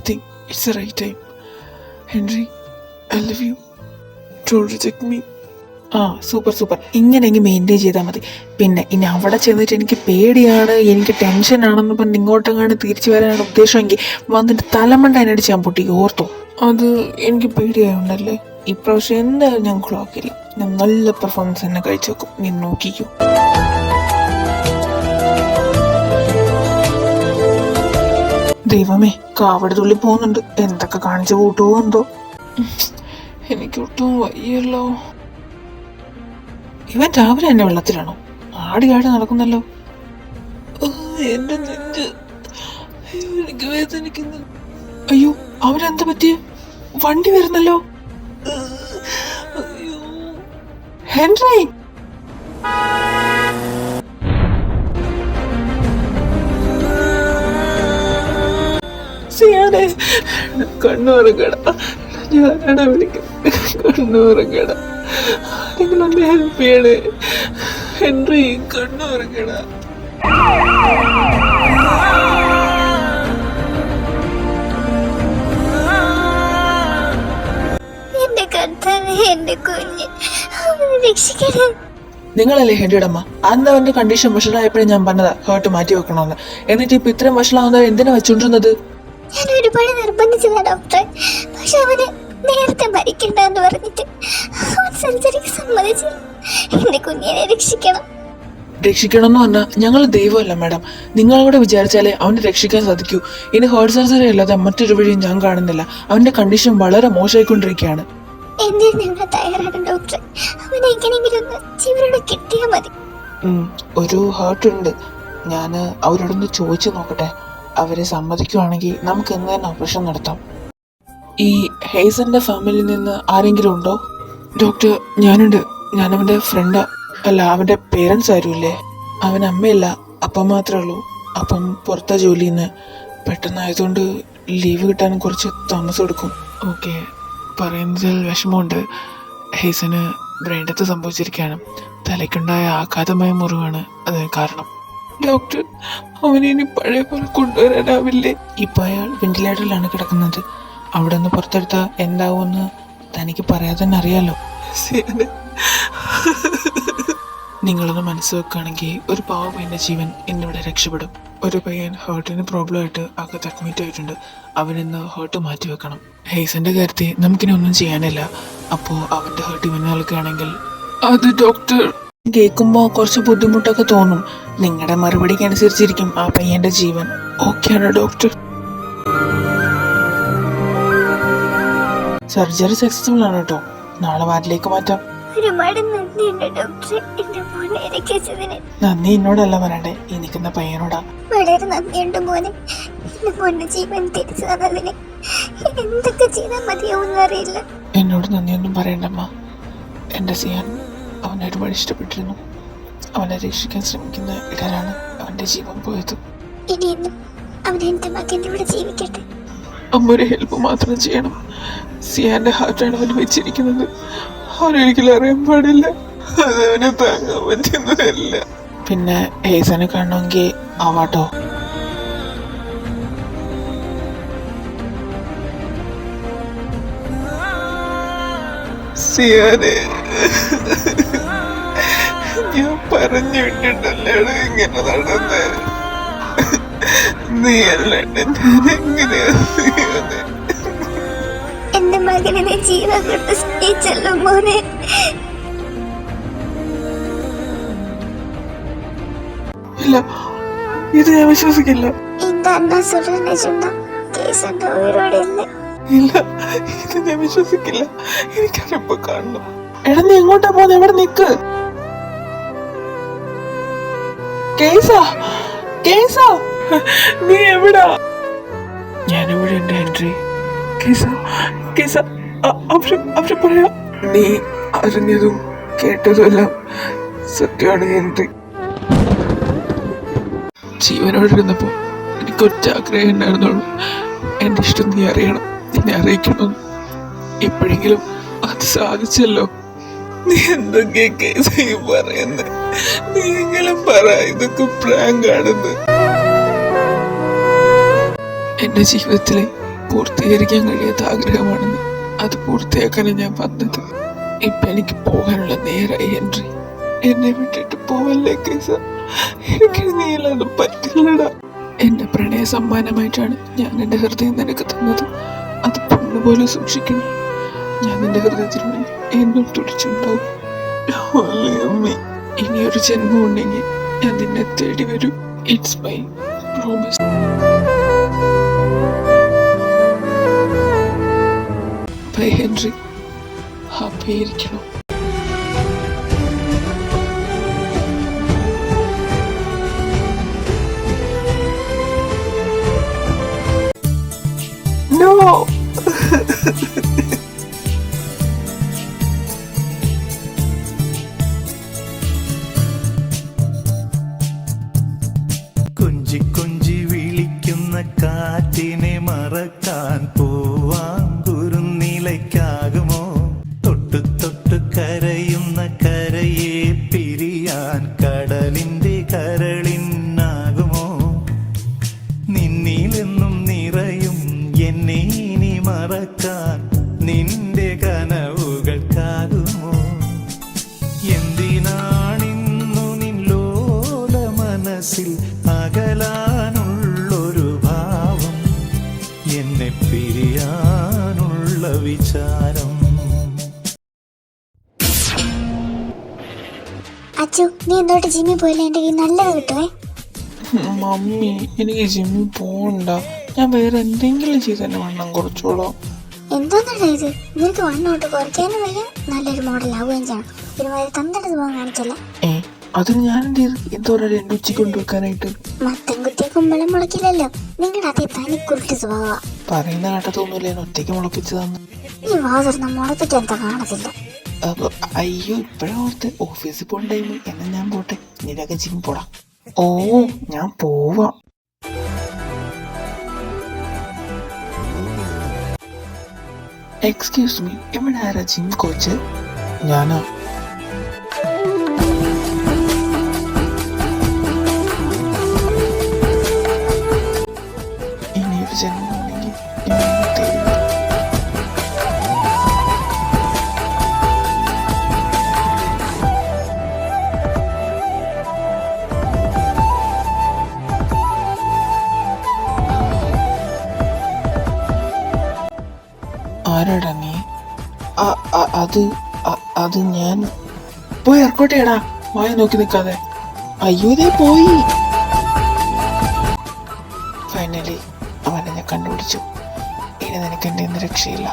think it's the right time. Henry, I love you. Don't reject me. Super ഇങ്ങനെയെങ്കിൽ maintain ചെയ്താൽ മതി. പിന്നെ ഇനി അവിടെ ചെന്നിട്ട് എനിക്ക് പേടിയാണ്, എനിക്ക് ടെൻഷനാണെന്ന് പറഞ്ഞ് ഇങ്ങോട്ടെങ്ങാണ്ട് തിരിച്ചു വരാനാണ് ഉദ്ദേശമെങ്കിൽ വന്നിട്ട് തലമണ്ട അതിനടിച്ച് ഞാൻ പൊട്ടി ഓർത്തോ. അത് എനിക്ക് പേടിയായോണ്ടല്ലേ. ഇപ്രാവശ്യം എന്തായാലും ഞാൻ ക്ലോക്കില്ല. ഞാൻ നല്ല പെർഫോമൻസ് തന്നെ കഴിച്ചു വെക്കും. നീ നോക്കിക്കോ. ദൈവമേ, കാവടി തുള്ളി പോകുന്നുണ്ട്. എന്തൊക്കെ കാണിച്ചു കൂട്ടുമോ എന്തോ. എനിക്കൊട്ടും വയ്യല്ലോ. ഇവൻ രാവിലെ തന്നെ വെള്ളത്തിലാണോ? ആടി നടക്കുന്നല്ലോ. എന്റെ നെഞ്ച് എനിക്ക് വേദനിക്കുന്നു. അയ്യോ, അവരെന്താ പറ്റിയ? വണ്ടി വരുന്നല്ലോ. ഹെൻറി, കണ്ണൂറങ്ങട, ഞാനാണ് വിളിക്കുന്നത്. കണ്ണൂറങ്ങട, ആരെങ്കിലും ഒന്ന് ഹെൽപ്പ് ചെയ്യണേ. ഹെൻറി, കണ്ണൂറങ്ങട. നിങ്ങളല്ലേ ഹെൻറിയുടെ അമ്മ? അന്ന് അവന്റെ കണ്ടീഷൻ വഷളായപ്പോഴേ ഞാൻ പറഞ്ഞതാ ഹേർട്ട് മാറ്റി വെക്കണമെന്ന്. എന്നിട്ട് ഇപ്പൊ ഇത്രയും വഷളാവുന്നത് എന്തിനാ വെച്ചോണ്ടിരുന്നത്? ഞാൻ ഒരുപാട് നിർബന്ധിച്ചതാ ഡോക്ടറെ. പക്ഷെ അവന് നേരത്തെ മരിക്കണ്ടെന്ന് പറഞ്ഞിട്ട് അവൻ സർജറിക്ക് സമ്മതിച്ചു. എന്റെ കുഞ്ഞിനെ രക്ഷിക്കണം എന്ന് പറഞ്ഞാൽ ഞങ്ങൾ ദൈവമല്ല മാഡം. നിങ്ങളോട് വിചാരിച്ചാലേ അവനെ രക്ഷിക്കാൻ സാധിക്കൂ. ഇനി ഹേർട്ട് സർജറി അല്ലാതെ മറ്റൊരു വഴിയും ഞാൻ കാണുന്നില്ല. അവന്റെ കണ്ടീഷൻ വളരെ മോശമായിക്കൊണ്ടിരിക്കുകയാണ്. ഒരു ഹേർട്ട് ഉണ്ട്. ഞാൻ അവരോടൊന്ന് ചോദിച്ചു നോക്കട്ടെ. അവരെ സമ്മതിക്കുവാണെങ്കിൽ നമുക്ക് ഇന്ന് തന്നെ ഓപ്പറേഷൻ നടത്താം. ഈ ഹേസന്റെ ഫാമിലിയിൽ നിന്ന് ആരെങ്കിലും ഉണ്ടോ? ഡോക്ടർ, ഞാനുണ്ട്. ഞാൻ അവന്റെ ഫ്രണ്ടാ. അല്ല, അവന്റെ പേരൻസ് ആരുമില്ലേ? അവൻ അമ്മയില്ല, അപ്പം മാത്രമേ ഉള്ളൂ. അപ്പം പുറത്താ ജോലിന്ന്. പെട്ടെന്നായതുകൊണ്ട് ലീവ് കിട്ടാനും കുറച്ച് താമസം എടുക്കും. ഓക്കെ, പറയുന്നതിൽ വിഷമമുണ്ട്. ഹേസന് ബ്രെയിൻ ഡെത്ത് സംഭവിച്ചിരിക്കുകയാണ്. തലയ്ക്കുണ്ടായ ആഘാതമായ മുറിവാണ് അതിന് കാരണം. ഡോക്ടർ, അവനെ ഇനി പഴയ പോലെ കൊണ്ടുവരാനാവില്ലേ? ഇപ്പൊ അയാൾ വെന്റിലേറ്ററിലാണ് കിടക്കുന്നത്. അവിടെ നിന്ന് പുറത്തെടുത്താൽ എന്താവുമെന്ന് തനിക്ക് പറയാതെ തന്നെ അറിയാലോ. നിങ്ങളൊന്ന് മനസ്സ് വെക്കുകയാണെങ്കിൽ ഒരു പാവ പയ്യന്റെ ജീവൻ ഇന്നിവിടെ രക്ഷപ്പെടും. ഒരു പയ്യൻ ഹേർട്ടിന് പ്രോബ്ലം ആയിട്ട് അകത്ത് അഡ്മിറ്റ് ആയിട്ടുണ്ട്. അവനിന്ന് ഹേർട്ട് മാറ്റി വെക്കണം. ഹേസന്റെ കാര്യത്തിൽ നമുക്കിനി ഒന്നും ചെയ്യാനില്ല. അപ്പോൾ അവന്റെ ഹേർട്ട് ഇവന് നൽകുകയാണെങ്കിൽ അത് ഡോക്ടർ കേൾക്കുമ്പോൾ കുറച്ച് ബുദ്ധിമുട്ടൊക്കെ തോന്നും. നിങ്ങളുടെ മറുപടിക്ക് അനുസരിച്ചിരിക്കും ആ പയ്യന്റെ ജീവൻ. ഓക്കെയാണോ ഡോക്ടർ? സർജറി സക്സസ്ഫുൾ ആണ് കേട്ടോ. നാളെ വാർഡിലേക്ക് മാറ്റാം. നന്ദി എന്നോടല്ല പറയണ്ടേ, ഈ നിൽക്കുന്ന പയ്യനോടാ. വളരെ നന്ദിയുണ്ട് മോനെ. ജീവൻ തിരിച്ചു തന്നതിന് എന്തൊക്കെ ചെയ്താൽ മതിയാവുന്ന അറിയില്ല. എന്നോട് നന്ദിയൊന്നും പറയണ്ടമ്മ. എന്റെ സിയാൻ അവനെ ഒരുപാട് ഇഷ്ടപ്പെട്ടിരുന്നു. അവനെ രക്ഷിക്കാൻ ശ്രമിക്കുന്ന ഇടയിലാണ് അവന്റെ ജീവൻ പോയത്. ഇനിയെന്നും അവൻ എന്റെ മകന്റെ കൂടെ ജീവിക്കട്ടെ. അമ്മ ഒരു ഹെൽപ്പ് മാത്രം ചെയ്യണം. സിയാന്റെ ഹാർട്ടാണ് അവന് വെച്ചിരിക്കുന്നത്. അവനൊരിക്കലും അറിയാൻ പാടില്ല. അതവനെ താങ്ങാൻ പറ്റുന്നതല്ല. പിന്നെ ഹേസനെ കാണണമെങ്കിൽ ആവാട്ടോ. സിയാനെ, ഞാൻ പറഞ്ഞു വിട്ടിട്ടല്ലേടാ ഇങ്ങനെ നടന്ന്. നീ അല്ലാണ്ട് ഞാൻ എങ്ങനെയാ സിയാനെ? എന്റെ മകനെ ജീവൻ കൊണ്ട് സ്നേഹിച്ചല്ലോ മോനെ. ഇല്ല, ഇത് ഞാൻ വിശ്വസിക്കില്ല. ഇല്ല, ഇത് ഞാൻ വിശ്വസിക്കില്ല. എനിക്കറിയപ്പോ കാണണം. എടാ, നീ എങ്ങോട്ടാ പോകുന്നത്? എവിടെ നിക്ക്. കേസാ, കേസാ, നീ എവിടാ? ഞാനിവിടെ ഉണ്ട് ഹെൻറി. കേസ അവര് പറയാ. നീ അറിഞ്ഞതും കേട്ടതുമെല്ലാം സത്യമാണ് ഹെൻറി. ജീവനോടിരുന്നപ്പോ എനിക്കൊറ്റ ആഗ്രഹം ഉണ്ടായിരുന്നുള്ളൂ. എന്റെ ഇഷ്ടം നീ അറിയണം, നിന്നെ അറിയിക്കണം. എപ്പോഴെങ്കിലും അത് സാധിച്ചല്ലോ. നീ എന്തൊക്കെയാ കേസ് പറയുന്നത്? നീ എങ്കിലും പറ, ഇതൊക്കെ പ്രാങ്കാണെന്ന്. എന്റെ ജീവിതത്തിലെ പൂർത്തീകരിക്കാൻ കഴിയാത്ത ആഗ്രഹമാണെന്ന് അത് പൂർത്തിയാക്കാനാണ് ഞാൻ വന്നത്. ഇപ്പൊ എനിക്ക് പോകാനുള്ള നേരായി ഹെൻറി. എന്നെ വിട്ടിട്ട് പോവല്ലേ കേസ. എനിക്ക് നീയല്ലാതെ പറ്റില്ലടാ. എന്റെ പ്രണയ സമ്മാനമായിട്ടാണ് ഞാൻ എന്റെ ഹൃദയം നിനക്ക് തന്നത്. അത് പൊണ്ണുപോലെ സൂക്ഷിക്കണം. ഞാൻ നിന്റെ ഹൃദയത്തിലൂടെ എന്നും തുടിച്ചുണ്ടാവും. ഇനിയൊരു ജന്മം ഉണ്ടെങ്കിൽ ഞാൻ നിന്നെ തേടി വരും. It's my promise. Bye Henry. Happy ആയിരിക്കണം. No! കൊഞ്ചി കൊഞ്ചി വിളിക്കുന്ന കാറ്റിനെ മറക്കാൻ പൂവാങ്കുരുന്നിലയ്ക്കാകുമോ? തൊട്ടു തൊട്ടു കരയുന്ന കരയെ പിരിയാൻ കടലിന്റെ കരളിനാകുമോ? നിന്നിലെന്നും നിറയും എന്നെ ഇനി മറക്കാൻ നിന്റെ കനവുകൾക്കാകുമോ? എന്തിനാണിന്നു നിന്നോല മനസ്സിൽ അകലാനുള്ളൊരു ഭാവം, എന്നെ പിരിയാനുള്ള വിചാരം? അച്ചു, നീ എന്തോട്ട് ജിമ്മിൽ പോയില്ല? എൻ്റെ കയ്യിൽ നല്ലത് കിട്ടുവേ. മമ്മി, എനിക്ക് ജിമ്മിൽ പോകണ്ട. ഞാൻ വേറെ എന്തെങ്കിലും ചെയ്ത് തന്നെ വണ്ണം കുറച്ചോളാം. എന്തോന്നല്ല ഇത്? നിനക്ക് വണ്ണോട്ട് കുറയ്ക്കാനും വയ്യ, നല്ലൊരു മോഡൽ ആവുകയും ചെയ്യണം. ഒരുമാതിരി തന്തയുടെ സ്വഭാവം കാണിച്ചല്ല. അതിന് ഞാൻ എന്ത് ചെയ്തു? എന്തോരാ രണ്ടു ഉച്ചയ്ക്ക് കൊണ്ടുവെക്കാനായിട്ട്? മത്തം കുത്തിയ കുമ്പളം മുളക്കില്ലല്ലോ. നിങ്ങളുടെ അതേ തനി കുരുട്ട് സ്വഭാവ. പറയുന്ന കേട്ടതൊന്നുമില്ല, ഞാൻ ഒറ്റയ്ക്ക് മുളപ്പിച്ചതാന്ന്. ഈ വാതിർന്ന മുളപ്പിക്കാൻ എന്താ കാണത്തില്ല. അയ്യോ, ഇപ്പഴാ ഓർത്ത്. ഓഫീസിൽ പോകണ ടൈം. എന്നാ ഞാൻ പോട്ടെ, നിനക്ക് ജിം പോടാ. ഓ, ഞാൻ പോവാം. എക്സ്ക്യൂസ് മീ, ഇവിടെ ആരാ ജിം കോച്ച്? ഞാനാ. ഇനിയൊരു ജന്മം ഉണ്ടെങ്കിൽ ആരാടാ നീ? അത് ഞാൻ. പോയി ഇറക്കോട്ടെടാ, വായ നോക്കി നിൽക്കാതെ. അയ്യോ, ദേ പോയി. ഫൈനലി അവനെ ഞാൻ കണ്ടുപിടിച്ചു. ഇനി നിനക്ക് എൻ്റെ ഒന്നും രക്ഷയില്ല.